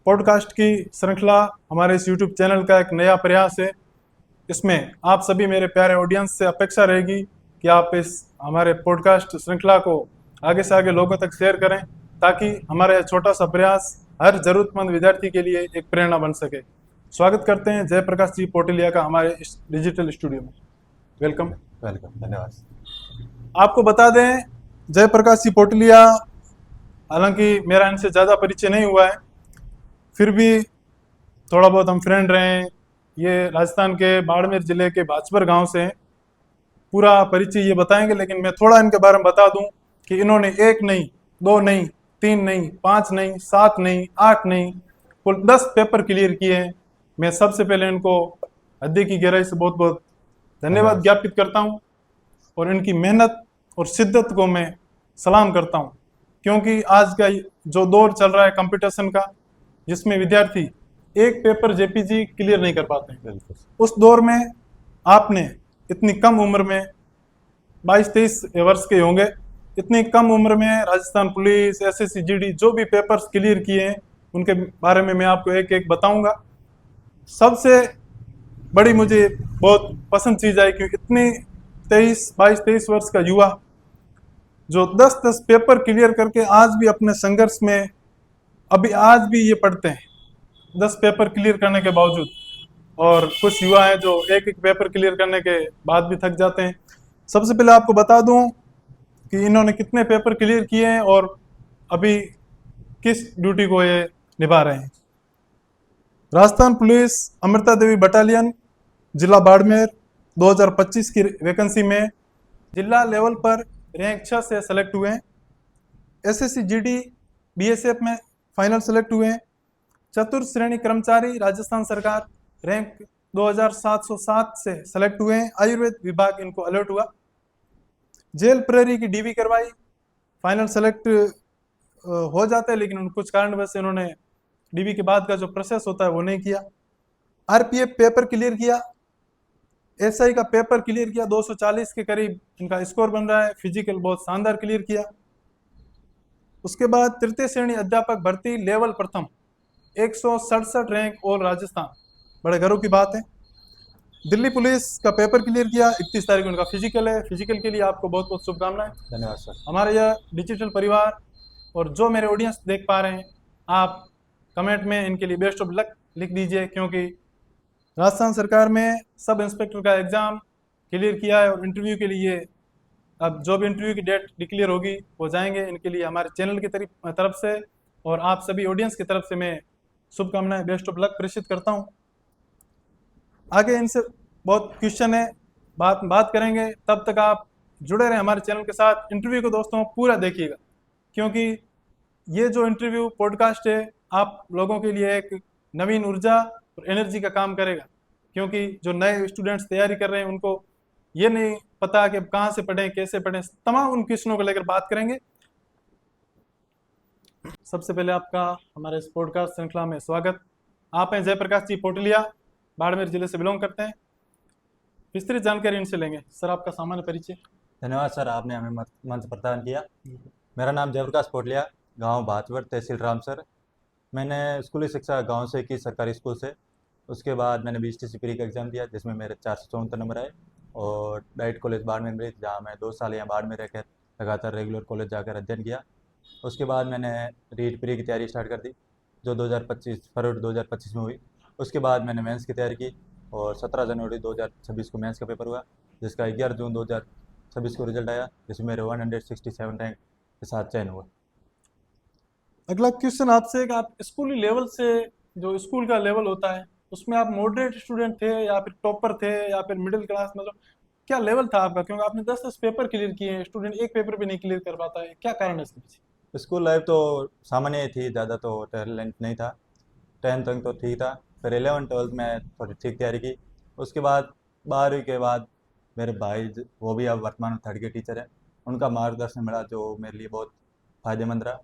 Podcast की श्रृंखला हमारे इस यूट्यूब चैनल का एक नया प्रयास है। इसमें आप सभी मेरे प्यारे ऑडियंस से अपेक्षा रहेगी कि आप इस हमारे पॉडकास्ट श्रृंखला को आगे से आगे लोगों तक शेयर करें, ताकि हमारा यह छोटा सा प्रयास हर जरूरतमंद विद्यार्थी के लिए एक प्रेरणा बन सके। स्वागत करते हैं जयप्रकाश जी पोटिलिया का हमारे इस डिजिटल स्टूडियो में। वेलकम। वेलकम, धन्यवाद। आपको बता दें, जयप्रकाश जी पोटिलिया, हालांकि मेरा इनसे ज़्यादा परिचय नहीं हुआ है, फिर भी थोड़ा बहुत हम फ्रेंड रहे हैं। ये राजस्थान के बाड़मेर जिले के बाजपर गांव से हैं। पूरा परिचय ये बताएंगे, लेकिन मैं थोड़ा इनके बारे में बता दूं कि इन्होंने 1 नहीं, 2 नहीं, 3 नहीं, 5 नहीं, 7 नहीं, 8 नहीं, कुल 10 पेपर क्लियर किए हैं। मैं सबसे पहले इनको हृदय की गहराई से बहुत बहुत धन्यवाद ज्ञापित करता हूं और इनकी मेहनत और शिद्दत को मैं सलाम करता हूं, क्योंकि आज का जो दौर चल रहा है कंपटीशन का, जिसमें विद्यार्थी एक पेपर जेपीजी क्लियर नहीं कर पाते हैं, उस दौर में आपने इतनी कम उम्र में 22-23 वर्ष के होंगे, इतनी कम उम्र में राजस्थान पुलिस, एसएससी जीडी जो भी पेपर्स क्लियर किए हैं उनके बारे में मैं आपको एक एक बताऊंगा। सबसे बड़ी मुझे बहुत पसंद चीज आई कि इतनी 22-23 वर्ष का युवा जो 10-10 पेपर क्लियर करके आज भी अपने संघर्ष में अभी आज भी ये पढ़ते हैं 10 पेपर क्लियर करने के बावजूद। और कुछ युवा हैं जो एक एक पेपर क्लियर करने के बाद भी थक जाते हैं। सबसे पहले आपको बता दूं कि इन्होंने कितने पेपर क्लियर किए हैं और अभी किस ड्यूटी को ये निभा रहे हैं। राजस्थान पुलिस अमृता देवी बटालियन, जिला बाड़मेर, 2025 की वैकेंसी में जिला लेवल पर रैंक 6 से सेलेक्ट हुए हैं। एसएससी जीडी बीएसएफ में फाइनल सेलेक्ट हुए हैं। चतुर्थ श्रेणी कर्मचारी राजस्थान सरकार रैंक 2707 से सेलेक्ट हुए हैं। आयुर्वेद विभाग इनको अलर्ट हुआ। जेल प्रहरी की डीवी करवाई, फाइनल सेलेक्ट हो जाता है, लेकिन कुछ कारणवश इन्होंने डीवी के बाद का जो प्रोसेस होता है वो नहीं किया। आरपीएफ पेपर क्लियर किया, एसआई का पेपर क्लियर किया, 240 के करीब इनका स्कोर बन रहा है। फिजिकल बहुत शानदार क्लियर किया। उसके बाद तृतीय श्रेणी अध्यापक भर्ती लेवल प्रथम, 167 रैंक और राजस्थान, बड़े गर्व की बात है। दिल्ली पुलिस का पेपर क्लियर किया, 31 तारीख को उनका फिजिकल है। फिजिकल के लिए आपको बहुत बहुत शुभकामनाएं। धन्यवाद सर। हमारा यह डिजिटल परिवार और जो मेरे ऑडियंस देख पा रहे हैं, आप कमेंट में इनके लिए बेस्ट ऑफ लक लिख दीजिए, क्योंकि राजस्थान सरकार में सब इंस्पेक्टर का एग्जाम क्लियर किया है और इंटरव्यू के लिए अब जो भी इंटरव्यू की डेट डिक्लेयर होगी वो जाएंगे। इनके लिए हमारे चैनल की तरफ से और आप सभी ऑडियंस की तरफ से मैं शुभकामनाएं, बेस्ट ऑफ लक प्रेषित करता हूं। आगे इनसे बहुत क्वेश्चन है, बात करेंगे। तब तक आप जुड़े रहें हमारे चैनल के साथ। इंटरव्यू को दोस्तों पूरा देखिएगा, क्योंकि ये जो इंटरव्यू पॉडकास्ट है आप लोगों के लिए एक नवीन ऊर्जा और एनर्जी का काम करेगा, क्योंकि जो नए स्टूडेंट्स तैयारी कर रहे हैं उनको ये नहीं पता कि कहाँ से पढ़ें, कैसे पढ़ें, तमाम उन क्वेश्चनों को लेकर बात करेंगे। सबसे पहले आपका हमारे इस पॉडकास्ट श्रृंखला में स्वागत। आप हैं जयप्रकाश जी पोटिलिया, बाड़मेर जिले से बिलोंग करते हैं। विस्तृत जानकारी इनसे लेंगे। सर, आपका सामान्य परिचय। धन्यवाद सर, आपने हमें मंच प्रदान किया। मेरा नाम जयप्रकाश पोटिलिया, गांव बाजवर, तहसील रामसर। मैंने स्कूली शिक्षा गांव से की, सरकारी स्कूल से। उसके बाद मैंने बीएसटीसी प्री का एग्ज़ाम दिया, जिसमें मेरे 474 नंबर आए। और डाइट कॉलेज बाड़मेर में, जहाँ मैं 2 साल यहाँ बाड़मेर रहकर लगातार रेगुलर कॉलेज जाकर अध्ययन किया। उसके बाद मैंने रीट प्री की तैयारी स्टार्ट कर दी, जो 2025 फरवरी 2025 में हुई। उसके बाद मैंने मेंस की तैयारी की और 17 जनवरी 2026 को मेंस का पेपर हुआ, जिसका 11 जून 2026 को रिजल्ट आया, जिसमें मेरे 167 रैंक के साथ चयन हुआ। अगला क्वेश्चन आपसे कि आप स्कूली लेवल से, जो स्कूल का लेवल होता है, उसमें आप मॉडरेट स्टूडेंट थे या फिर टॉपर थे या फिर मिडिल क्लास, मतलब क्या लेवल था आपका? क्योंकि आपने 10-10 पेपर क्लियर किए हैं, स्टूडेंट एक पेपर भी नहीं क्लियर कर पाता है, क्या कारण है इसके पीछे? स्कूल लाइफ तो सामान्य ही थी, ज़्यादा तो टैलेंट नहीं था। 10th तक तो ठीक था, फिर 11th-12th में थोड़ी ठीक तैयारी की। उसके बाद 12वीं के बाद मेरे भाई, वो भी अब वर्तमान में 3rd के टीचर हैं, उनका मार्गदर्शन मिला, जो मेरे लिए बहुत फ़ायदेमंद रहा।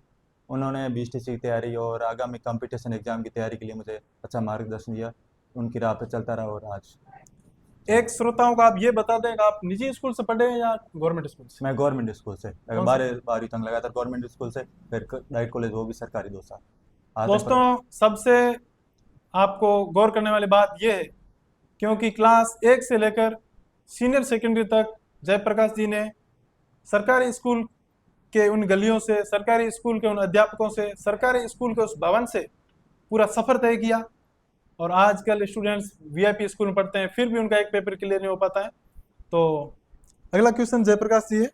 उन्होंने बीएसटीसी की तैयारी और आगामी कंपटीशन एग्ज़ाम की तैयारी के लिए मुझे अच्छा मार्गदर्शन दिया। उनकी राह पे चलता रहा और आज एक श्रोताओं को आप ये बता दें कि आप निजी स्कूल से पढ़े हैं या गवर्नमेंट स्कूल से? मैं गवर्नमेंट स्कूल से, कौन सा? 12वीं तक लगातार गवर्नमेंट स्कूल से, फिर डाइट कॉलेज, वो भी सरकारी 2 साल। दोस्तों, सबसे आपको गौर करने वाली बात यह है, क्योंकि क्लास 1 से लेकर सीनियर सेकेंडरी तक जयप्रकाश जी ने सरकारी स्कूल के उन गलियों से, सरकारी स्कूल के उन अध्यापकों से, सरकारी स्कूल के उस भवन से पूरा सफर तय किया। और आजकल स्टूडेंट्स वीआईपी स्कूल में पढ़ते हैं, फिर भी उनका एक पेपर क्लियर नहीं हो पाता है। तो अगला क्वेश्चन जयप्रकाश जी है,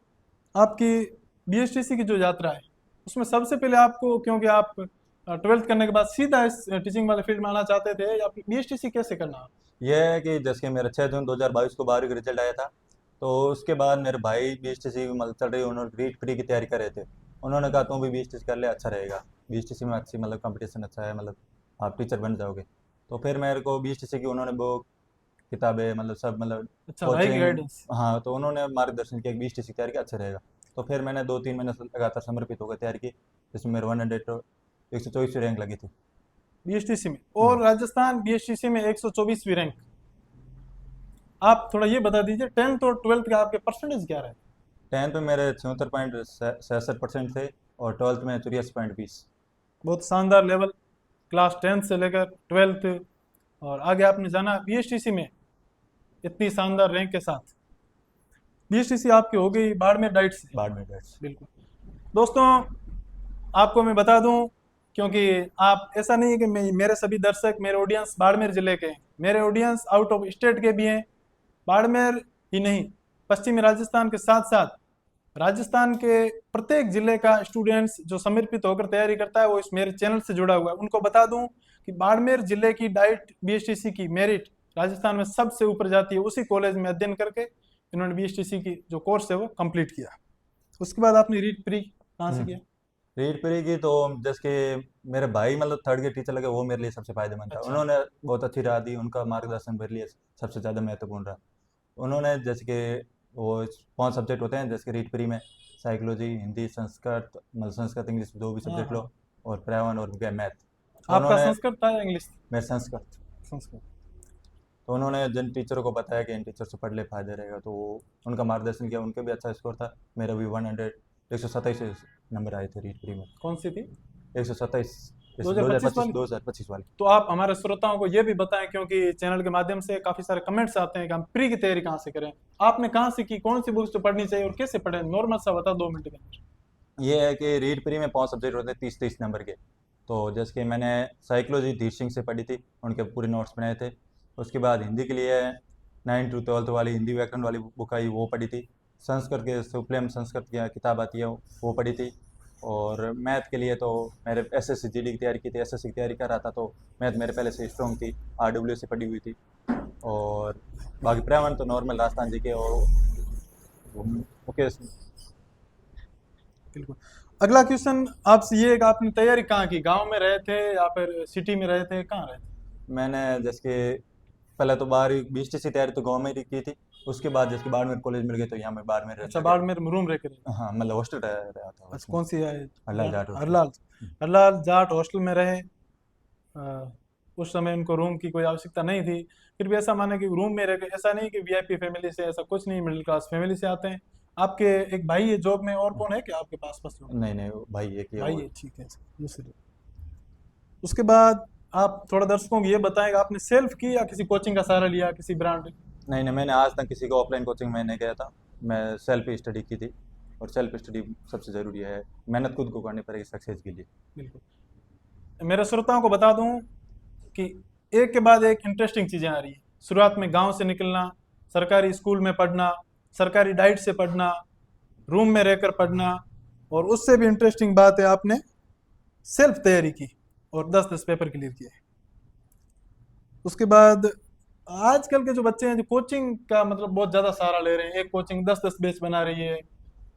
आपकी बीएसटीसी की जो यात्रा है उसमें सबसे पहले आपको, क्योंकि आप 12th करने के बाद सीधा इस टीचिंग वाले फील्ड में आना चाहते थे, या बीएसटीसी कैसे करना? यह है कि जैसे कि मेरा 6 जून 2022 को 12वीं का रिजल्ट आया था, तो उसके बाद मेरे भाई बीएसटीसी मतलब चल रही, उन्होंने रीट प्री की तैयारी कर रहे थे। उन्होंने कहा तुम भी बीएसटीसी कर ले, अच्छा रहेगा, बीएसटीसी में अच्छी मतलब कंपटीशन अच्छा है, मतलब आप टीचर बन जाओगे। तो फिर मेरे को बीएसटीसी की उन्होंने बुक, किताबें, मतलब सब, मतलब अच्छा, राइट कोचिंग, गाइडेंस। हाँ, तो उन्होंने मार्गदर्शन किया कि बीएसटीसी की तैयारी का अच्छा रहेगा। तो फिर मैंने 2-3 महीने से लगातार समर्पित होकर तैयारी की, जिसमें मेरे 124 रैंक लगी थी। बीएसटीसी में, और राजस्थान बीएसटीसी में 124वीं रैंक। आप थोड़ा ये बता दीजिए, 10th और 12th का आपके परसेंटेज क्या रहे? 10th में मेरे 76.66% थे और 12th में 84.20। बहुत शानदार लेवल, क्लास 10th से लेकर 12th, और आगे आपने जाना बीएसटीसी में इतनी शानदार रैंक के साथ। बीएसटीसी आपकी हो गई बाड़मेर डाइट से। बाड़मेर डाइट्स। बिल्कुल। दोस्तों, आपको मैं बता दूं, क्योंकि आप, ऐसा नहीं है कि मेरे सभी दर्शक, मेरे ऑडियंस बाड़मेर जिले के हैं, मेरे ऑडियंस आउट ऑफ स्टेट के भी हैं। बाड़मेर ही नहीं, पश्चिमी राजस्थान के साथ साथ राजस्थान के प्रत्येक जिले का स्टूडेंट्स जो समर्पित होकर तैयारी करता है वो इस मेरे चैनल से जुड़ा हुआ है। उनको बता दूं कि बाड़मेर जिले की डाइट बीएसटीसी की मेरिट राजस्थान में सबसे ऊपर जाती है। उसी कॉलेज में अध्ययन करके इन्होंने बीएसटीसी की जो कोर्स है वो कंप्लीट किया। उसके बाद आपने रीट प्री कहाँ से किया? रीट प्री की तो जैसे कि मेरे भाई मतलब 3rd के टीचर लगे, वो मेरे लिए सबसे फायदेमंद था। अच्छा। उन्होंने बहुत अच्छी राह दी, उनका मार्गदर्शन मेरे लिए सबसे ज़्यादा महत्वपूर्ण रहा। उन्होंने जैसे कि वो 5 सब्जेक्ट होते हैं, जैसे कि रीट प्री में साइकोलॉजी, हिंदी, संस्कृत, मतलब संस्कृत इंग्लिश जो भी सब्जेक्ट लो, और पर्यावरण और मैथ। तो आपका उन्होंने, संस्कृत था या इंग्लिश? मेरे संस्कृत। संस्कृत। तो उन्होंने जिन टीचरों को बताया कि इन टीचर से पढ़ ले, फायदा रहेगा, तो उनका मार्गदर्शन किया। उनके भी अच्छा स्कोर था, मेरा भी 127 नंबर आए थे रीट प्री में। कौन सी थी? 127, 2025 वाली? 2025 वाली। तो आप हमारे श्रोताओं को ये भी बताएं, क्योंकि चैनल के माध्यम से काफी सारे कमेंट्स आते हैं कि हम प्री की तैयारी कहाँ से करें। आपने कहाँ से की, कौन सी बुक्स तो पढ़नी चाहिए और कैसे पढ़ें? नॉर्मल सा बता, 2 मिनट के अंदर। ये है कि रीट प्री में 5 सब्जेक्ट होते हैं, 30-30 नंबर के। तो जैसे कि मैंने साइकोलॉजी धीर सिंह से पढ़ी थी, उनके पूरे नोट्स बनाए थे। उसके बाद हिंदी के लिए 9 to 12 वाली हिंदी व्याकरण वाली बुक आई, वो पढ़ी थी। संस्कृत के सुप्लेम संस्कृत की किताब आती है, वो पढ़ी थी। और मैथ के लिए तो मेरे एसएससी जीडी की तैयारी की थी, एसएससी की तैयारी कर रहा था, तो मैथ मेरे पहले से स्ट्रॉन्ग थी, आरडब्ल्यू से पढ़ी हुई थी। और बाकी पर्यावरण तो नॉर्मल राजस्थान जी के और ओके। बिल्कुल। अगला क्वेश्चन आपसे ये है कि आपने तैयारी कहाँ की? गांव में रहे थे या फिर सिटी में रहे थे, कहाँ रहे थे? मैंने जैसे कि पहले तो 12वीं बीएसटीसी तैयारी तो गांव में ही की थी। उसके बाद जैसे कि बाड़मेर कॉलेज मिल गए, तो यहाँ मैं बाड़मेर अच्छा, रहने बाड़मेर में रूम रह के रहे? हाँ, मतलब हॉस्टल रहा था अच्छा, उसमें। कौन सी है? हल्लाल जाट हॉस्टल। हरलाल। हरलाल जाट हॉस्टल में रहे। उस समय उनको रूम की कोई आवश्यकता नहीं थी, फिर भी ऐसा माने कि रूम में रह के, ऐसा नहीं कि वीआईपी फैमिली से, ऐसा कुछ नहीं, मिडिल क्लास फैमिली से आते हैं। आपके एक भाई है जॉब में, और कौन है क्या आपके पास? बस लोग? नहीं नहीं, भाई एक ही है भाई वो। है, ठीक है। दूसरी, उसके बाद आप थोड़ा दर्शकों को ये बताएंगे, आपने सेल्फ की या किसी कोचिंग का सहारा लिया, किसी ब्रांड? नहीं नहीं, मैंने आज तक किसी को ऑफलाइन कोचिंग में नहीं गया था, मैं सेल्फ स्टडी की थी। और सेल्फ स्टडी सबसे ज़रूरी है, मेहनत खुद को करनी पड़ेगी सक्सेस के लिए। बिल्कुल। मेरे श्रोताओं को बता दूं कि एक के बाद एक इंटरेस्टिंग चीज़ें आ रही हैं। शुरुआत में गांव से निकलना, सरकारी स्कूल में पढ़ना, सरकारी डाइट से पढ़ना, रूम में रहकर पढ़ना, और उससे भी इंटरेस्टिंग बात है आपने सेल्फ तैयारी की और 10-10 पेपर क्लियर किए। उसके बाद आजकल के जो बच्चे हैं, जो कोचिंग का मतलब बहुत ज़्यादा सहारा ले रहे हैं, एक कोचिंग 10-10 बैच बना रही है,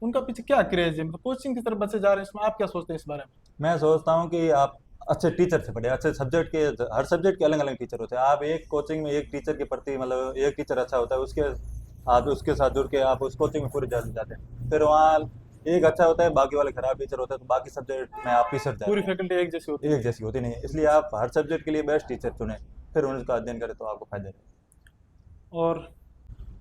उनका पीछे क्या क्रेज है? मतलब कोचिंग की तरफ बच्चे जा रहे हैं, इसमें आप क्या सोचते हैं इस बारे में? मैं सोचता हूँ कि आप अच्छे टीचर से पढ़े, अच्छे सब्जेक्ट के, हर सब्जेक्ट के अलग अलग टीचर होते हैं। आप एक कोचिंग में एक टीचर के प्रति, मतलब एक टीचर अच्छा होता है, उसके आप उसके साथ जुड़ के आप उस कोचिंग में पूरे जाते हैं। फिर वहाँ एक अच्छा होता है, बाकी वाले खराब टीचर होते हैं, तो बाकी सब्जेक्ट में आप पिसट जाते पूरी हैं। फैकल्टी एक जैसी होती है? एक जैसी होती नहीं है, इसलिए आप हर सब्जेक्ट के लिए बेस्ट टीचर चुनें, फिर उनका अध्ययन करें, तो आपको फायदा है। और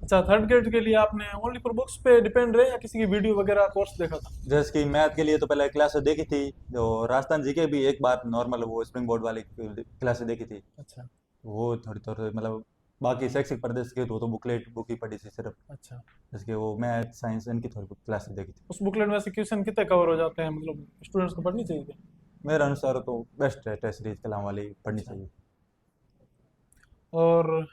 अच्छा, थर्ड ग्रेड के लिए आपने ओनली फॉर बुक्स पे डिपेंड रहे या किसी की वीडियो वगैरह कोर्स देखा था? जैसे कि मैथ के लिए तो पहले क्लासेस देखी थी, जो राजस्थान जीके भी एक बार नॉर्मल वो स्प्रिंग बोर्ड वाली क्लासेस देखी थी, अच्छा। वो थोड़ी थोड़ी मतलब। बाकी शैक्षिक प्रदेश के तो बुकलेट बुक ही पढ़ी थी सिर्फ। अच्छा, जैसे कि वो मैथ साइंस इनकी थोड़ी क्लासेस देखी थी। उस बुकलेट में से क्वेश्चन कितने कवर हो जाते हैं, मतलब स्टूडेंट्स को पढ़नी चाहिए क्या? मेरे अनुसार तो बेस्ट है टेस्ट सीरीज कलाम वाली पढ़नी अच्छा। चाहिए। और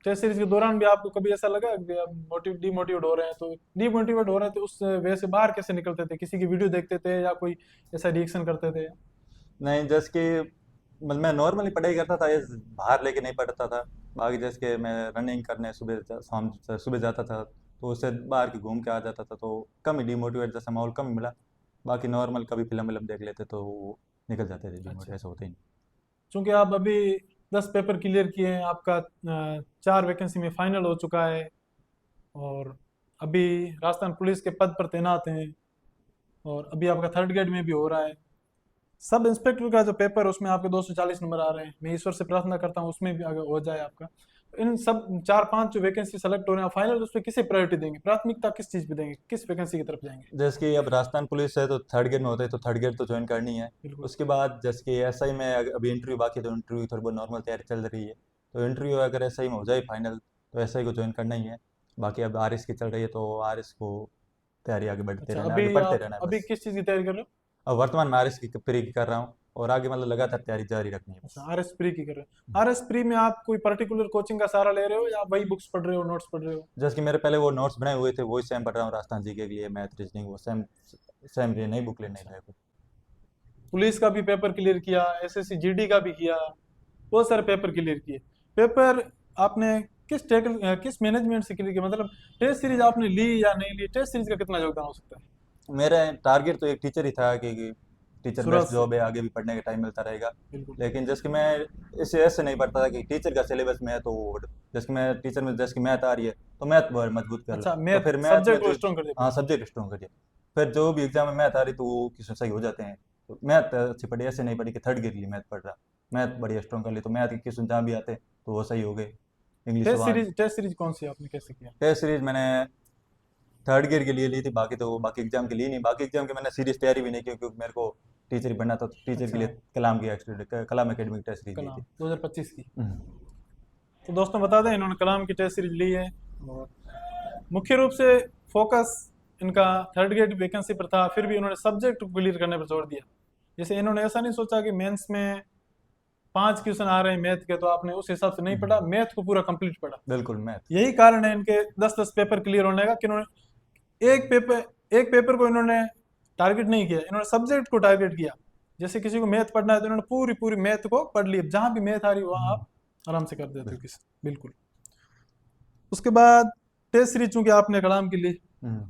टेस्ट सीरीज के दौरान भी आपको कभी ऐसा लगा कि आप डिमोटिवेट हो रहे हैं, तो डिमोटिवेट हो रहे थे उस वे से बाहर कैसे निकलते थे? किसी की वीडियो देखते थे या कोई ऐसा रिएक्शन करते थे? नहीं, जैसे कि मतलब मैं नॉर्मली पढ़ाई करता था, ये बाहर लेके नहीं पढ़ता था। बाकी जैसे कि मैं रनिंग करने सुबह शाम सुबह जाता था, तो उससे बाहर की घूम के आ जाता था, तो कम ही डिमोटिवेट जैसा माहौल कम ही मिला। बाकी नॉर्मल कभी फिल्म विल्म देख लेते तो वो निकल जाते थे डिमोटिवेट, अच्छा, ऐसा होता ही नहीं। चूंकि आप अभी 10 पेपर क्लियर किए हैं, आपका 4 वैकेंसी में फाइनल हो चुका है, और अभी राजस्थान पुलिस के पद पर तैनात हैं, और अभी आपका थर्ड ग्रेड में भी हो रहा है। सब इंस्पेक्टर का जो पेपर है उसमें आपके 240 नंबर आ रहे हैं, मैं ईश्वर से प्रार्थना करता हूँ उसमें भी अगर हो जाए आपका। इन सब 4-5 जो वैकेंसी सेलेक्ट हो रहे हैं फाइनल, उस पर किसे प्रायोरिटी देंगे, प्राथमिकता किस चीज़ पे देंगे, किस वैकेंसी की तरफ जाएंगे? जैसे कि अब राजस्थान पुलिस है तो थर्ड ग्रेड में होता है, तो थर्ड ग्रेड तो ज्वाइन करनी है। बिल्कुल। उसके बाद जैसे कि एसआई में अभी इंटरव्यू बाकी है, तो इंटरव्यू थोड़ी बहुत नॉर्मल तैयारी चल रही है। तो इंटरव्यू अगर एसआई में हो जाए फाइनल, तो एसआई को ज्वाइन करना ही है। बाकी अब आरएस की चल रही है, तो आरएस को तैयारी आगे बढ़ते अच्छा, रहना है, अभी आगे पढ़ते आप रहना है अभी बस। किस चीज़ की तैयारी कर रहे हो? अब वर्तमान में आरएस की प्री कर रहा हूँ, और आगे मतलब लगातार तैयारी जारी रखनी है अच्छा, बस। आर एस प्री की कर रहे हो? आर एस प्री में आप कोई पर्टिकुलर कोचिंग का सहारा ले रहे हो या आप वही बुक्स पढ़ रहे हो, नोट्स पढ़ रहे हो? जैसे कि मेरे पहले वो नोट्स बनाए हुए थे, वही सेम पढ़ रहा हूँ राजस्थान जी के लिए, मैथ रीजनिंग वो सेम सेम नई बुक ले नहीं अच्छा, लाया कोई। पुलिस का भी पेपर क्लियर किया, एसएससी जीडी का भी किया, बहुत सारे पेपर क्लियर किए। पेपर आपने किस मैनेजमेंट से क्लियर किया, मतलब टेस्ट सीरीज आपने ली या नहीं ली? टेस्ट सीरीज का कितना योगदान हो सकता है मेरा टारगेट तो एक टीचर ही था कि टीचर शुरुआत बेस्ट से? जॉब है, आगे भी पढ़ने का टाइम मिलता रहेगा। बिल्कुल। लेकिन जैसे कि मैं इसे ऐसे नहीं पढ़ता था कि टीचर का सिलेबस में है तो जैसे कि मैं टीचर में जैसे कि मैथ आ रही है, तो मैथ बहुत मजबूत कर लो, अच्छा, तो मैथ फिर मैथ में सब्जेक्ट को जो। स्ट्रॉन्ग कर दिया हाँ, पूरा। सब्जेक्ट स्ट्रॉन्ग करिए। फिर जो भी एग्जाम में मैथ आ रही तो वो क्वेश्चन सही हो जाते हैं। तो मैथ अच्छी पढ़ी, ऐसे नहीं पढ़ी कि थर्ड गियर के लिए मैथ पढ़ रहा। मैथ बढ़िया स्ट्रॉन्ग कर ली, तो मैथ के क्वेश्चन जहाँ भी आते तो वो सही हो गए। इंग्लिश सवाल। टेस्ट सीरीज कौन सी आपने कैसे किया? टेस्ट सीरीज मैंने थर्ड गियर के लिए ली थी, बाकी तो बाकी एग्जाम के लिए नहीं, बाकी एग्जाम के मैंने सीरीज तैयारी भी नहीं की, क्योंकि मेरे को टीचर ही बनना था, तो टीचर के अच्छा, लिए कलाम की कलाम एकेडमी की टेस्ट सीरीज ली कलाम थी। 2025 की। हम्म। तो दोस्तों बता दें, इन्होंने कलाम की टेस्ट सीरीज ली है, और मुख्य रूप से फोकस इनका थर्ड ग्रेड वैकेंसी पर था, फिर भी इन्होंने सब्जेक्ट को क्लियर करने पर जोर दिया। जैसे इन्होंने ऐसा नहीं सोचा कि मेंस में 5 क्वेश्चन आ रहे हैं मैथ के, तो आपने उस हिसाब से नहीं पढ़ा, हम्म। मैथ को पूरा कंप्लीट पढ़ा। बिल्कुल मैथ। यही कारण है इनके 10-10 पेपर क्लियर होने का, कि इन्होंने एक पेपर को इन्होंने टारगेट नहीं किया, इन्होंने सब्जेक्ट को टारगेट किया। जैसे किसी को मैथ पढ़ना है तो इन्होंने पूरी पूरी मैथ को पढ़ ली, जहां भी मैथ आ रही वहां हम्म। आप आराम से कर देते हो बिल्कुल। किसी। बिल्कुल। उसके बाद टेस्ट सीरीज चूंकि आपने कलाम की ली, हम्म।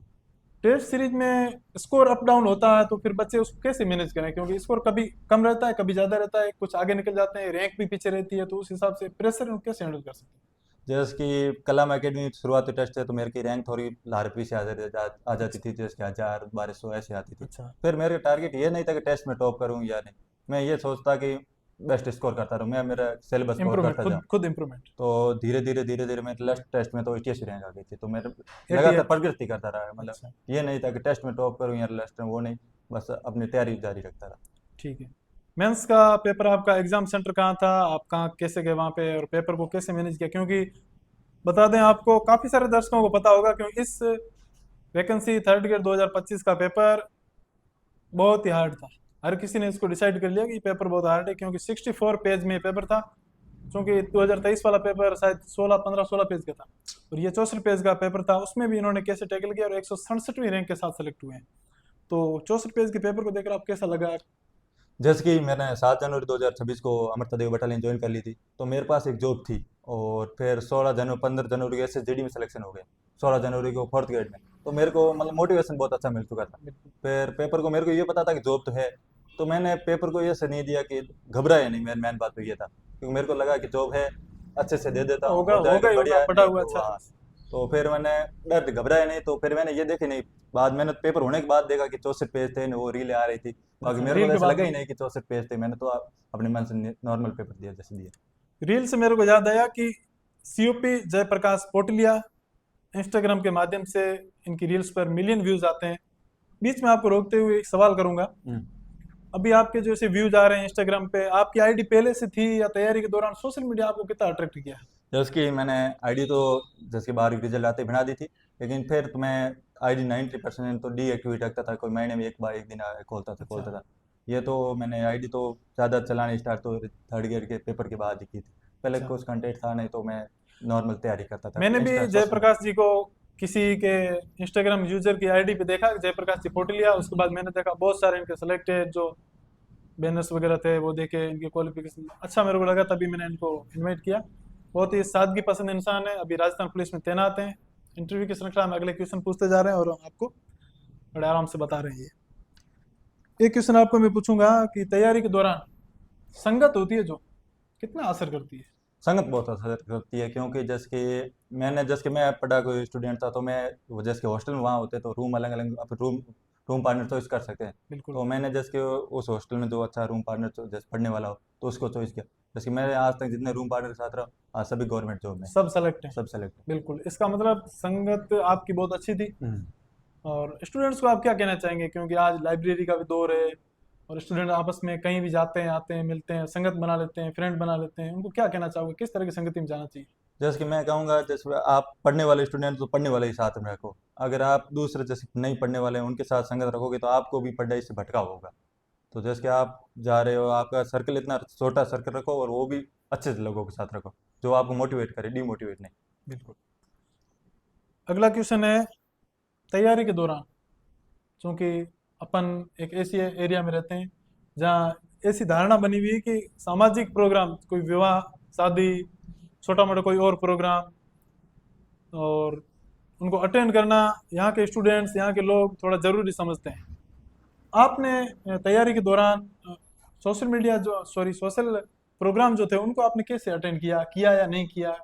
टेस्ट सीरीज में स्कोर अप डाउन होता है, तो फिर बच्चे उसको कैसे मैनेज करें? क्योंकि स्कोर कभी कम रहता है, कभी ज्यादा रहता है, कुछ आगे निकल जाते हैं, रैंक भी पीछे रहती है, तो उस हिसाब से प्रेशर कैसे हैंडल कर सकते हैं? जैसे कि कलाम एकेडमी शुरुआती टेस्ट है, तो मेरे की रैंक थोड़ी लारपी से आ जाती अच्छा। थी, जैसे कि 1000 1200 ऐसे आती थी। अच्छा। फिर मेरे टारगेट ये नहीं था कि टेस्ट में टॉप करूँ या नहीं, मैं ये सोचता कि बेस्ट स्कोर करता रहूँ, मैं मेरा सिलेबस कवर इम्प्रूवमेंट, करता खुद जाऊँ। खुद इम्प्रूवमेंट। तो धीरे धीरे मेरे लास्ट टेस्ट में तो 88 रैंक आ गई थी, तो मेरे एटी लगातार एट प्रगति करता रहा, मतलब अच्छा। ये नहीं था कि टेस्ट में टॉप करूँ या लास्ट में, वो नहीं, बस अपनी तैयारी जारी रखता रहा। ठीक है। मेंस का पेपर, आपका एग्जाम सेंटर कहाँ था, आप कहाँ कैसे गए वहाँ पे, और पेपर को कैसे मैनेज किया? क्योंकि बता दें आपको, काफ़ी सारे दर्शकों को पता होगा, क्योंकि इस वैकेंसी थर्ड ग्रेड 2025 का पेपर बहुत ही हार्ड था। हर किसी ने इसको डिसाइड कर लिया कि ये पेपर बहुत हार्ड है, क्योंकि 64 पेज में पेपर था। क्योंकि 2023 वाला पेपर शायद 16 पेज का था, और ये 64 पेज का पेपर था, उसमें भी इन्होंने कैसे टैकल किया, और 167वीं रैंक के साथ सेलेक्ट हुए हैं। तो 64 पेज के पेपर को देखकर आप कैसा लगा? जैसे कि मैंने 7 जनवरी 2026 को अमृता देवी बटालियन ज्वाइन कर ली थी, तो मेरे पास एक जॉब थी। और फिर 16 जनवरी 15 जनवरी को SSGD में सिलेक्शन हो गया, 16 जनवरी को फोर्थ ग्रेड में। तो मेरे को मतलब मोटिवेशन बहुत अच्छा मिल चुका था। बिल्कुल। फिर पेपर को मेरे को ये पता था कि जॉब तो है, तो मैंने पेपर को ये से नहीं दिया कि घबराया नहीं, मेन बात तो ये था, क्योंकि मेरे को लगा कि जॉब है, अच्छे से दे देता हूँ, होगा हो होगा जाएगा ही होगा, बढ़िया है, पढ़ा नहीं हुआ तो अच्छा है। हाँ। तो फिर मैंने डर घबराया नहीं, तो फिर मैंने ये देखी नहीं, बाद मैंने पेपर होने के बाद देखा कि 64 पेज थे, वो रील आ रही थी। बाकी अच्छा, मेरे को रील तो के ऐसा बाद लगा ही देखी? नहीं कि 64 पेज थे, मैंने तो अपने मन से नॉर्मल पेपर दिया जैसे दिया। रील से मेरे को याद आया कि सीओपी जयप्रकाश पोटलिया इंस्टाग्राम के माध्यम से इनकी रील्स पर मिलियन व्यूज आते हैं। बीच में आपको रोकते हुए एक सवाल करूंगा, अभी आपके जो ऐसे व्यूज आ रहे हैं इंस्टाग्राम पे, आपकी आईडी पहले से थी या तैयारी के दौरान सोशल मीडिया आपको कितना अट्रैक्ट किया? जैसे कि मैंने आईडी तो जैसे कि 12वीं की रिजल्ट आते ही बना दी थी, लेकिन फिर तो मैं आईडी 90% तो डीएक्टिवेट रखता था, कोई महीने में एक बार एक दिन खोलता था। ये तो मैंने आईडी तो ज़्यादा चलाने स्टार्ट तो थर्ड ईयर के पेपर के बाद ही की थी। पहले अच्छा। कुछ कंटेंट था नहीं, तो मैं नॉर्मल तैयारी करता था मैंने भी इंस्टा सोशल। जयप्रकाश जी को किसी के इंस्टाग्राम यूजर की आईडी पे देखा, जयप्रकाश जी पोटलिया, उसके बाद मैंने देखा बहुत सारे इनके सिलेक्टेड जो बैनर्स वगैरह थे वो देखे, इनके क्वालिफिकेशन अच्छा मेरे को लगा, तभी मैंने इनको इनवाइट किया। बहुत ही सादगी पसंद इंसान है, अभी राजस्थान पुलिस में तैनात हैं। इंटरव्यू की श्रृंखला में अगले क्वेश्चन पूछते जा रहे हैं और हम आपको बड़े आराम से बता रहे हैं। ये एक क्वेश्चन आपको मैं पूछूंगा कि तैयारी के दौरान संगत होती है जो, कितना असर करती है? संगत बहुत असर करती है, क्योंकि जैसे कि मैं पढ़ा कोई स्टूडेंट था, तो मैं वो जैसे कि हॉस्टल में वहाँ होते तो रूम अलग अलग, अब रूम पार्टनर चॉइस कर सकते हैं। बिल्कुल। तो मैंने जैसे कि उस हॉस्टल में जो अच्छा रूम पार्टनर जैसे पढ़ने वाला हो तो उसको चॉइस किया। जैसे कि मैंने आज तक जितने रूम पार्टनर के साथ रहा, आज सभी गवर्नमेंट जॉब में, सब सेलेक्ट है। सब सेलेक्ट। बिल्कुल, इसका मतलब संगत आपकी बहुत अच्छी थी। और स्टूडेंट्स को आप क्या कहना चाहेंगे, क्योंकि आज लाइब्रेरी का भी दौर है और स्टूडेंट आपस में कहीं भी जाते हैं, आते हैं, मिलते हैं, संगत बना लेते हैं, फ्रेंड बना लेते हैं, उनको क्या कहना चाहोगे, किस तरह की संगति में जाना चाहिए? जैसे कि मैं कहूँगा, जैसे आप पढ़ने वाले स्टूडेंट तो पढ़ने वाले ही साथ में रखो। अगर आप दूसरे जैसे नहीं पढ़ने वाले हैं उनके साथ संगत रखोगे तो आपको भी पढ़ाई से भटकाव होगा। तो जैसे कि आप जा रहे हो, आपका सर्कल इतना छोटा सर्कल रखो, और वो भी अच्छे से लोगों के साथ रखो जो आपको मोटिवेट करे, डिमोटिवेट नहीं। बिल्कुल। अगला क्वेश्चन है, तैयारी के दौरान क्योंकि अपन एक ऐसी एरिया में रहते हैं जहाँ ऐसी धारणा बनी हुई है कि सामाजिक प्रोग्राम, कोई विवाह, शादी, छोटा मोटा कोई और प्रोग्राम, और उनको अटेंड करना यहाँ के स्टूडेंट्स, यहाँ के लोग थोड़ा ज़रूरी समझते हैं। आपने तैयारी के दौरान सोशल मीडिया जो सॉरी सोशल प्रोग्राम जो थे उनको आपने कैसे अटेंड किया किया या नहीं किया?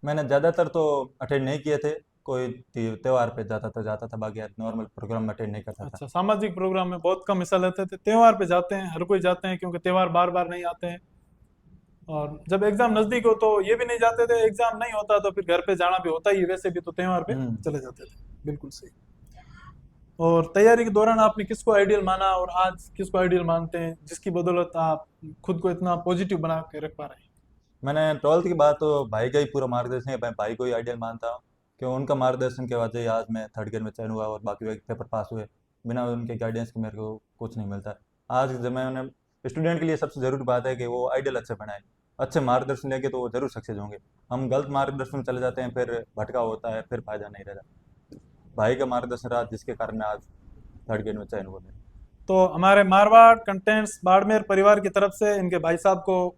मैंने ज़्यादातर तो अटेंड नहीं किए थे, कोई त्योहार पे जाता था, बाकी नॉर्मल प्रोग्राम में अटेंड नहीं करता था। अच्छा, सामाजिक प्रोग्राम में बहुत कम हिस्सा लेते थे, त्योहार पे जाते हैं, हर कोई जाते हैं क्योंकि त्योहार बार बार नहीं आते हैं। और जब एग्जाम नजदीक हो तो ये भी नहीं जाते थे, एग्जाम नहीं होता तो फिर घर पे जाना भी होता ही है, वैसे भी तो त्योहार पे हम्म। चले जाते थे। बिल्कुल सही। और तैयारी के दौरान आपने किसको आइडियल माना और आज किसको आइडियल मानते हैं, जिसकी बदौलत आप खुद को इतना पॉजिटिव बना के रख पा रहे हैं? मैंने 12th के बाद तो भाई का ही पूरा मार्गदर्शन है, मैं भाई को ही आइडियल मानता हूँ। क्यों, उनका मार्गदर्शन के वजह से आज मैं थर्ड ईयर में चयन हुआ और बाकी पेपर पास हुए। बिना उनके गाइडेंस के मेरे को कुछ नहीं मिलता। आज के ज़माने में स्टूडेंट के लिए सबसे ज़रूरी बात है कि वो आइडियल अच्छे बनाए, अच्छे मार्गदर्शन लेंगे तो वो जरूर सक्सेस होंगे। हम गलत मार्गदर्शन में चले जाते हैं, फिर भटकाव होता है, फिर फायदा नहीं रहता। भाई का मार्गदर्शन रहा जिसके कारण मैं आज थर्ड ईयर में चयन हुआ मेरा। तो हमारे मारवाड़ कंटेंट्स बाड़मेर परिवार की तरफ से इनके भाई साहब को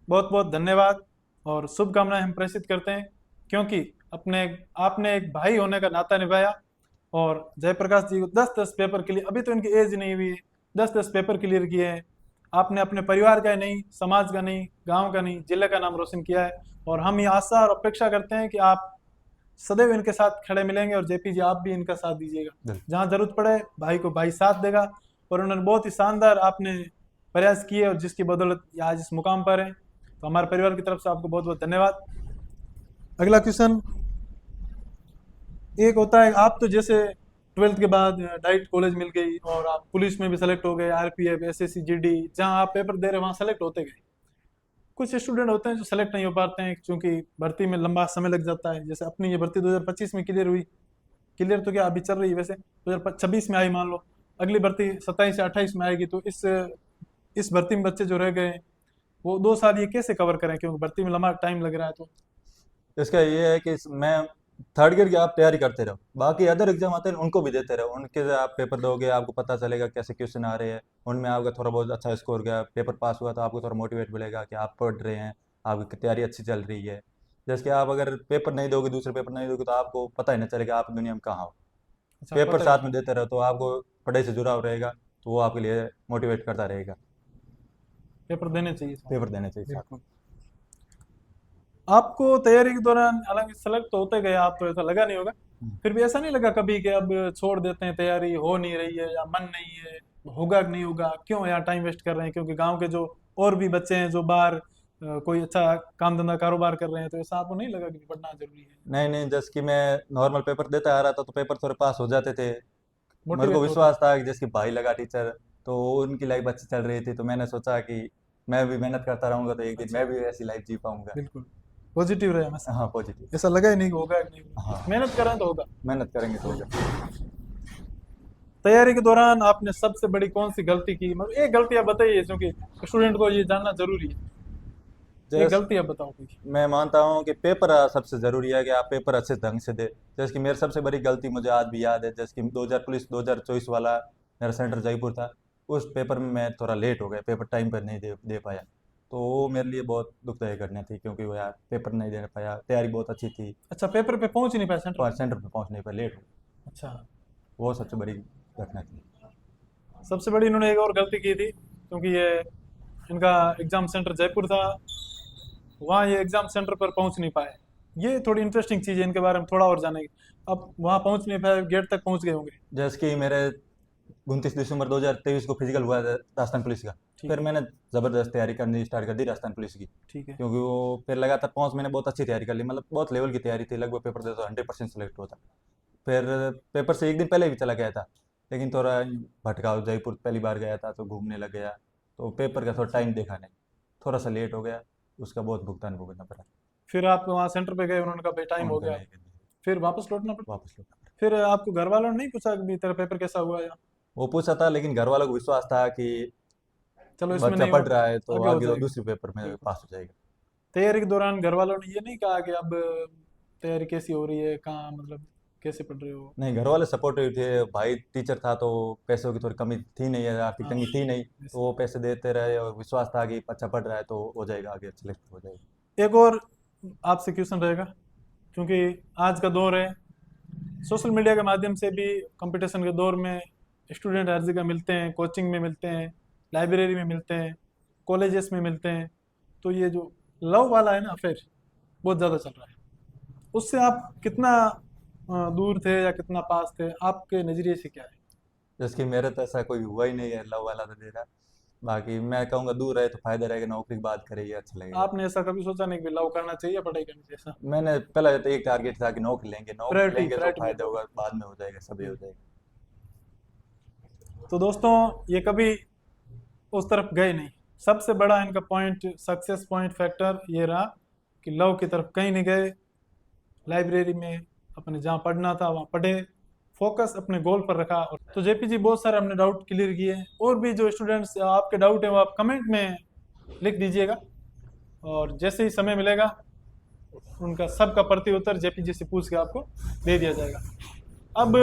बहुत बहुत धन्यवाद और शुभकामनाएं हम प्रेषित करते हैं, क्योंकि अपने आपने एक भाई होने का नाता निभाया और जयप्रकाश जी को 10-10 पेपर क्लियर, अभी तो इनकी एज नहीं हुई, 10-10 पेपर क्लियर किए हैं। आपने अपने परिवार का नहीं, समाज का नहीं, गांव का नहीं, जिले का नाम रोशन किया है। और हम ये आशा और अपेक्षा करते हैं कि आप सदैव इनके साथ खड़े मिलेंगे और जेपी जी आप भी इनका साथ दीजिएगा, जहां जरूरत पड़े भाई को भाई साथ देगा। और उन्होंने बहुत ही शानदार आपने प्रयास किए और जिसकी बदौलत आज इस मुकाम पर हैं। तो हमारे परिवार की तरफ से आपको बहुत बहुत धन्यवाद। अगला क्वेश्चन एक होता है, आप तो जैसे 12th के बाद डाइट कॉलेज मिल गई और आप पुलिस में भी सेलेक्ट हो गए, आरपीएफ, एसएससी, जीडी, जहां आप पेपर दे रहे वहां सेलेक्ट होते गए। कुछ स्टूडेंट होते हैं जो सेलेक्ट नहीं हो पाते हैं क्योंकि भर्ती में लंबा समय लग जाता है। जैसे अपनी ये भर्ती 2025 में क्लियर हुई, क्लियर तो क्या अभी चल रही है, वैसे 2026 में आई, मान लो अगली भर्ती 27 या 28 में आएगी। तो इस भर्ती में बच्चे जो रह गए वो 2 साल ये कैसे कवर करें, क्योंकि भर्ती में लंबा टाइम लग रहा है। तो इसका ये है कि मैं थर्ड ईयर की आप तैयारी करते रहो, बाकी अदर एग्जाम आते हैं उनको भी देते रहो, उनके से आप पेपर दोगे, आपको पता चलेगा कैसे क्वेश्चन आ रहे हैं, उनमें आपका थोड़ा बहुत अच्छा स्कोर गया, पेपर पास हुआ, तो आपको थोड़ा मोटिवेट मिलेगा कि आप पढ़ रहे हैं, आपकी तैयारी अच्छी चल रही है। जैसे कि आप अगर पेपर नहीं दोगे, दूसरे पेपर नहीं दोगे, तो आपको पता ही नहीं चलेगा आप दुनिया में कहाँ हो। अच्छा, पेपर पता साथ है, में देते रहो तो आपको पढ़ाई से जुड़ाव रहेगा, तो वो आपके लिए मोटिवेट करता रहेगा। पेपर देने चाहिए साथ। पेपर देने चाहिए साथ। बिल्कुल। आपको तैयारी के दौरान हालांकि सेलेक्ट तो होते गए आप, तो ऐसा लगा नहीं होगा, फिर भी ऐसा नहीं लगा कभी कि अब छोड़ देते हैं, तैयारी हो नहीं रही है या मन नहीं है, होगा कि नहीं होगा, क्यों यहाँ टाइम वेस्ट कर रहे हैं? क्योंकि गांव के जो और भी बच्चे हैं जो बाहर कोई अच्छा काम धंधा कारोबार कर रहे हैं, तो ऐसा आपको नहीं लगा कि पढ़ना जरूरी है? नहीं नहीं, जैसे कि मैं नॉर्मल पेपर देता आ रहा था तो पेपर थोड़े पास हो जाते थे। मेरे को मोटिवेट होता विश्वास था कि जैसे कि भाई लगा टीचर, तो उनकी लाइफ अच्छी चल रही थी, तो मैंने सोचा कि मैं भी मेहनत करता रहूंगा तो एक दिन अच्छा, मैं भी ऐसी लाइफ जी पाऊंगा। बिल्कुल पॉजिटिव रहे हमेशा। हाँ, पॉजिटिव। ऐसा लगा ही नहीं कि होगा कि नहीं होगा। हाँ, मेहनत करें तो होगा। मेहनत करेंगे तो होगा। तैयारी के दौरान आपने सबसे बड़ी कौन सी गलती की, मतलब एक गलती आप बताइए, क्योंकि स्टूडेंट को ये जानना जरूरी है। एक जैस गलती आप बताओ कोई। मैं मानता हूँ कि पेपर सबसे ज़रूरी है कि आप पेपर अच्छे ढंग से दे। जैसे कि मेरी सबसे बड़ी गलती मुझे आज भी याद है, जैसे कि 2000 पुलिस 2024 वाला मेरा सेंटर जयपुर था। उस पेपर में मैं थोड़ा लेट हो गया, पेपर टाइम पर नहीं दे दे पाया। तो वो मेरे लिए बहुत दुखदायक घटना थी, क्योंकि वो यार पेपर नहीं दे पाया, तैयारी बहुत अच्छी थी, अच्छा, पेपर पे पहुंच ही नहीं पाया सेंटर पर पे? सेंटर पर पहुँच नहीं पाया, लेट हो गया। अच्छा। वो सबसे बड़ी घटना थी। सबसे बड़ी इन्होंने एक और गलती की थी, क्योंकि ये इनका एग्जाम सेंटर जयपुर था, वहाँ ये एग्जाम सेंटर पर पहुंच नहीं पाए। ये थोड़ी इंटरेस्टिंग चीज़ है, इनके बारे में थोड़ा और जानेंगे। अब वहाँ पहुंच नहीं पाए, गेट तक पहुंच गए होंगे। जैसे कि मेरे 29 दिसंबर 2023 को फिजिकल हुआ था राजस्थान पुलिस का। ठीक फिर है। मैंने ज़बरदस्त तैयारी करनी स्टार्ट कर दी राजस्थान पुलिस की, ठीक है। क्योंकि वो फिर लगातार 5 महीने बहुत अच्छी तैयारी कर ली, मतलब बहुत लेवल की तैयारी थी, लगभग पेपर देता तो 100% सेलेक्ट होता। फिर पेपर से एक दिन पहले भी चला गया था, लेकिन थोड़ा भटकाव, जयपुर पहली बार गया था तो घूमने लग गया, तो पेपर का थोड़ा अच्छा। टाइम देखा नहीं, थोड़ा सा लेट हो गया, उसका बहुत भुगतान भुगतना पड़ा। फिर आप वहाँ सेंटर पे गए, उन्होंने कहा भाई टाइम हो उनका गया, नहीं करना, फिर वापस लौटना पड़ा? वापस लौटना पड़ा। फिर आपको घर वालों ने नहीं पूछा कि तेरा पेपर कैसा हुआ, या वो पूछा था, लेकिन घर वालों को विश्वास था कि चलो इसमें बच्चा नहीं पढ़ हुआ, रहा है तो आगे हो आगे जाएगा? दूसरे पेपर में बिल्कुल। पास हो जाएगा। तैयारी के दौरान घर वालों ने ये नहीं कहा कि अब तैयारी कैसी हो रही है, कहाँ मतलब कैसे पढ़ रहे हो? नहीं, घर वाले सपोर्टिव थे, भाई टीचर था तो पैसों की थोड़ी कमी थी नहीं, आर्थिक हाँ, तंगी थी नहीं, तो ऐसे। वो पैसे देते रहे और विश्वास था कि अच्छा पढ़ रहा है तो हो जाएगा, आगे सिलेक्ट हो जाएगा। एक और आपसे क्वेश्चन रहेगा, क्योंकि आज का दौर है, सोशल मीडिया के माध्यम से भी कंपटीशन के दौर में स्टूडेंट हर जगह मिलते हैं, कोचिंग में मिलते हैं, लाइब्रेरी में मिलते हैं, कॉलेजेस में मिलते हैं। तो ये जो लव वाला है ना, अफेयर, बहुत ज़्यादा चल रहा है। उससे आप कितना दूर थे या कितना पास थे, आपके नज़रिए से क्या है? जैसे कि मेरे तो ऐसा कोई हुआ ही नहीं है लव वाला तो मेरा। बाकी मैं कहूँगा दूर रहे तो फायदा रहेगा, नौकरी की बात करेंगे अच्छा लगेगा। आपने ऐसा कभी सोचा नहीं कि लव करना चाहिए या पढ़ाई करनी चाहिए, ऐसा? मैंने पहले तो एक टारगेट था कि नौकरी लेंगे, नौकरी प्रायोरिटी लेंगे तो प्रायोरिटी में फायदा दोगे। होगा, बाद में हो जाएगा, सभी हो बिल्कुल। जाएगा। तो दोस्तों, ये कभी उस तरफ गए नहीं। सबसे बड़ा इनका पॉइंट, सक्सेस पॉइंट फैक्टर ये रहा कि लव की तरफ कहीं नहीं गए, लाइब्रेरी में अपने जहाँ पढ़ना था वहाँ पढ़े, फोकस अपने गोल पर रखा। और तो जेपी जी, बहुत सारे हमने डाउट क्लियर किए हैं, और भी जो स्टूडेंट्स आपके डाउट है वो आप कमेंट में लिख दीजिएगा, और जैसे ही समय मिलेगा उनका सबका प्रति उत्तर जेपी जी से पूछ के आपको दे दिया जाएगा। अब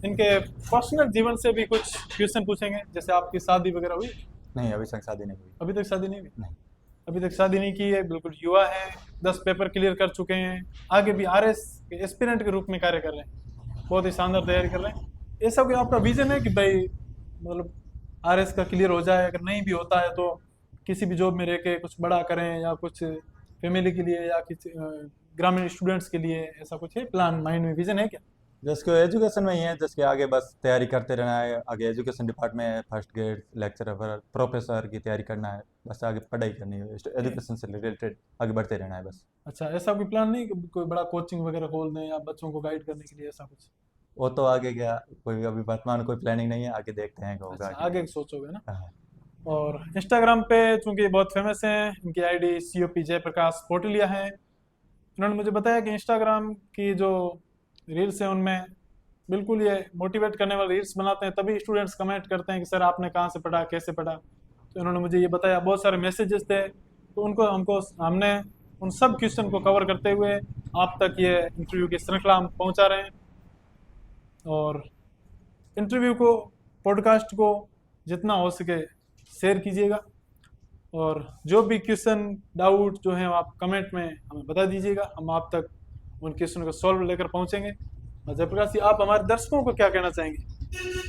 इनके पर्सनल जीवन से भी कुछ क्वेश्चन पूछेंगे, जैसे आपकी शादी वगैरह हुई? नहीं, अभी तक शादी नहीं हुई। अभी तक शादी नहीं हुई? नहीं। अभी तक शादी नहीं की है, बिल्कुल युवा है, 10 पेपर क्लियर कर चुके हैं, आगे भी आरएस के एस्पिरेंट के रूप में कार्य कर रहे हैं, बहुत ही शानदार तैयारी कर रहे हैं। ऐसा कोई आपका विजन है कि भाई मतलब आरएस का क्लियर हो जाए, अगर नहीं भी होता है तो किसी भी जॉब में रह के कुछ बड़ा करें, या कुछ फैमिली के लिए या किसी ग्रामीण स्टूडेंट्स के लिए, ऐसा कुछ है प्लान माइंड में, विजन है क्या? जिसको एजुकेशन में ही है, जिसके आगे बस तैयारी करते रहना है, आगे एजुकेशन डिपार्टमेंट में फर्स्ट ग्रेड लेक्चरर प्रोफेसर की तैयारी करना है, बस आगे पढ़ाई करनी है, एजुकेशन से रिलेटेड आगे बढ़ते रहना है बस। अच्छा, ऐसा कोई प्लान नहीं कि कोई बड़ा कोचिंग वगैरह खोल दें या बच्चों को गाइड करने के लिए, ऐसा कुछ? वो तो आगे क्या, कोई अभी वर्तमान में कोई प्लानिंग नहीं है, आगे देखते हैं क्या होगा अच्छा, आगे। आगे सोचोगे ना। हाँ। और इंस्टाग्राम पे चूंकि बहुत फेमस हैं, इनकी आईडी COP जयप्रकाश पोटलिया है। इन्होंने मुझे बताया कि इंस्टाग्राम की जो रील्स हैं उनमें बिल्कुल ये मोटिवेट करने वाले रील्स बनाते हैं, तभी स्टूडेंट्स कमेंट करते हैं कि सर आपने कहाँ से पढ़ा, कैसे पढ़ा। तो इन्होंने मुझे ये बताया, बहुत सारे मैसेजेस थे, तो उनको हमको हमने उन सब क्वेश्चन को कवर करते हुए आप तक ये इंटरव्यू की श्रृंखला हम पहुँचा रहे हैं। और इंटरव्यू को, पॉडकास्ट को जितना हो सके शेयर कीजिएगा, और जो भी क्वेश्चन डाउट जो है आप कमेंट में हमें बता दीजिएगा, हम आप तक उन क्वेश्चन को सॉल्व लेकर पहुंचेंगे। और जयप्रकाश जी, आप हमारे दर्शकों को क्या कहना चाहेंगे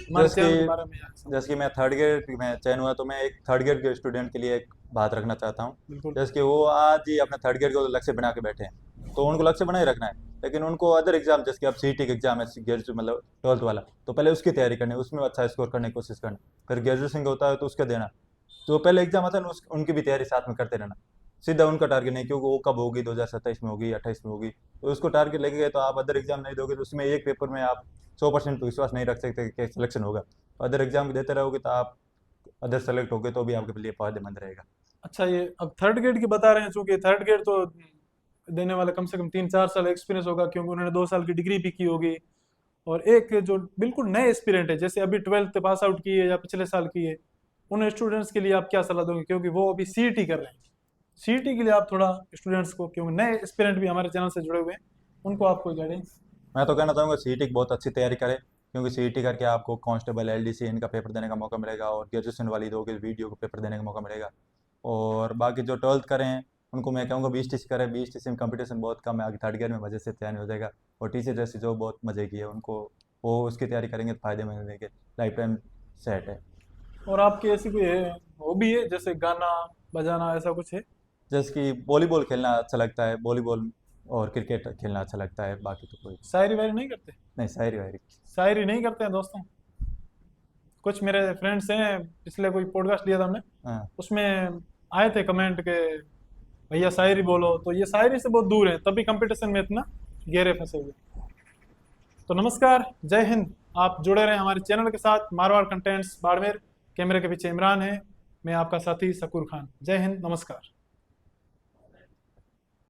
हमारे जैसे चैनल के कि बारे में? जैसे कि मैं थर्ड ग्रेड में चयन हुआ, तो मैं एक थर्ड ग्रेड के स्टूडेंट के लिए एक बात रखना चाहता हूँ। बिल्कुल। जैसे कि वो आज ही अपने थर्ड ग्रेड को लक्ष्य बना के बैठे हैं, तो उनको लक्ष्य बना ही रखना है, लेकिन उनको अदर एग्जाम, जैसे कि अब CET का एग्जाम है, ग्रेजुएशन मतलब 12th वाला, तो पहले उसकी तैयारी करनी, उसमें अच्छा स्कोर करने की कोशिश करना। फिर ग्रेजुएशन का होता है तो उसका देना, तो पहले एग्जाम आता है ना, उनकी भी तैयारी साथ में करते रहना। सीधा उनका टारगेट नहीं, क्योंकि वो कब होगी, 2027 में होगी, 28 में होगी, तो उसको टारगेट लेके गए तो आप अदर एग्जाम नहीं दोगे तो उसमें एक पेपर में आप 100% तो विश्वास नहीं रख सकते कि सिलेक्शन होगा। अदर एग्जाम देते रहोगे तो आप अदर सेलेक्ट होगे तो भी आपके लिए फायदेमंद रहेगा। अच्छा, ये अब थर्ड ग्रेड की बता रहे हैं, चूंकि थर्ड ग्रेड तो देने वाला कम से कम 3-4 साल एक्सपीरियंस होगा, क्योंकि उन्होंने 2 साल की डिग्री भी की होगी। और एक जो बिल्कुल नए एस्पिरेंट है, जैसे अभी 12th पास आउट किए या पिछले साल किए, उन स्टूडेंट्स के लिए आप क्या सलाह दोगे, क्योंकि वो अभी सीईटी कर रहे हैं। सीईटी के लिए आप थोड़ा स्टूडेंट्स को, क्योंकि नए एस्पिरेंट भी हमारे चैनल से जुड़े हुए हैं, उनको आप कोई गाइडेंस। मैं तो कहना चाहूँगा सीईटी की बहुत अच्छी तैयारी करें, क्योंकि सीईटी करके आपको कांस्टेबल, एलडीसी इनका पेपर देने का मौका मिलेगा, और ग्रेजुएशन वाली दोगे वीडियो का पेपर देने का मौका मिलेगा। और बाकी जो 12th करें उनको मैं कहूँगा बीएसटीसी करें, बीएसटीसी में कंपटीशन बहुत कम है, आगे थर्ड गियर में मज़े से तैयारी हो जाएगा। और टीचर जैसी जो बहुत मज़े की है उनको, वो उसकी तैयारी करेंगे तो फायदे में रहेंगे, लाइफ टाइम सेट है। और आपकी ऐसी कोई है हॉबी है, जैसे गाना बजाना, ऐसा कुछ है? जैसे कि वॉलीबॉल खेलना अच्छा लगता है, वॉलीबॉल और क्रिकेट खेलना अच्छा लगता है, बाकी तो कोई शायरी वायरी नहीं करते? नहीं। शायरी वायरी शायरी नहीं करते हैं दोस्तों? कुछ मेरे फ्रेंड्स हैं, पिछले कोई पॉडकास्ट लिया था हमने, हाँ। उसमें आए थे कमेंट के भैया शायरी बोलो, तो ये शायरी से बहुत दूर है, तभी कंपटीशन में इतना गहरे फंसे हुए। तो नमस्कार, जय हिंद। आप जुड़े रहे हमारे चैनल के साथ, मारवाड़ कंटेंट्स बाड़मेर। कैमरे के पीछे इमरान है, मैं आपका साथी शकूर खान। जय हिंद, नमस्कार।